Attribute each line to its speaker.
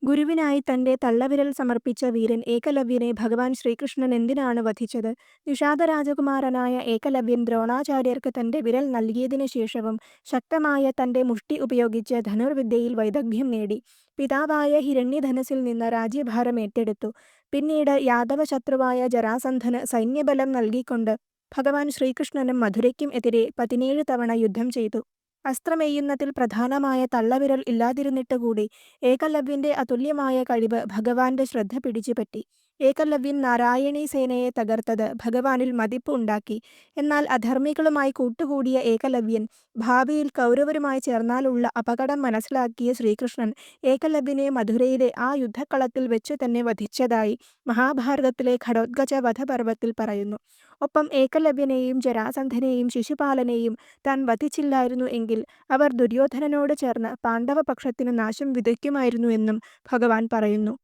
Speaker 1: ഗുരുവിനായി തന്റെ തള്ളവിരൽ സമർപ്പിച്ച വീരൻ ഏകലവ്യനെ ഭഗവാൻ ശ്രീകൃഷ്ണൻ എന്തിനാണ് വധിച്ചത്? നിഷാദരാജകുമാരനായ ഏകലവ്യൻ ദ്രോണാചാര്യർക്ക് തന്റെ വിരൽ നൽകിയതിനു ശേഷവും ശക്തമായ തന്റെ മുഷ്ടി ഉപയോഗിച്ച് ധനുർവിദ്യയിൽ വൈദഗ്ധ്യം നേടി. പിതാവായ ഹിരണ്യധനുസ്സിൽ നിന്ന് രാജ്യഭാരം ഏറ്റെടുത്തു. പിന്നീട് യാദവ ശത്രുവായ ജരാസന്ധന് സൈന്യബലം നൽകിക്കൊണ്ട് ഭഗവാൻ ശ്രീകൃഷ്ണനും മധുരയ്ക്കും എതിരെ 17 തവണ യുദ്ധം ചെയ്തു. അസ്ത്രമെയ്യുന്നതിൽ പ്രധാനമായ തള്ളവിരൽ ഇല്ലാതിരുന്നിട്ടുകൂടി ഏകലവ്യന്റെ അതുല്യമായ കഴിവ് ഭഗവാന്റെ ശ്രദ്ധ പിടിച്ചുപറ്റി. ഏകലവ്യൻ നാരായണീ സേനയെ തകർത്തത് ഭഗവാനിൽ മതിപ്പ് ഉണ്ടാക്കി. എന്നാൽ അധർമ്മികളുമായി കൂട്ടുകൂടിയ ഏകലവ്യൻ ഭാവിയിൽ കൗരവരുമായി ചേർന്നാലുള്ള അപകടം മനസ്സിലാക്കിയ ശ്രീകൃഷ്ണൻ ഏകലവ്യനെ മധുരയിലെ ആ യുദ്ധക്കളത്തിൽ വെച്ചു തന്നെ വധിച്ചതായി മഹാഭാരതത്തിലെ ഘടോത്കച വധപർവത്തിൽ പറയുന്നു. ഒപ്പം ഏകലവ്യനെയും ജരാസന്ധനെയും ശിശുപാലനെയും താൻ വധിച്ചില്ലായിരുന്നു എങ്കിൽ അവർ ദുര്യോധനനോട് ചേർന്ന് പാണ്ഡവപക്ഷത്തിനു നാശം വിതയ്ക്കുമായിരുന്നു എന്നും ഭഗവാൻ പറയുന്നു.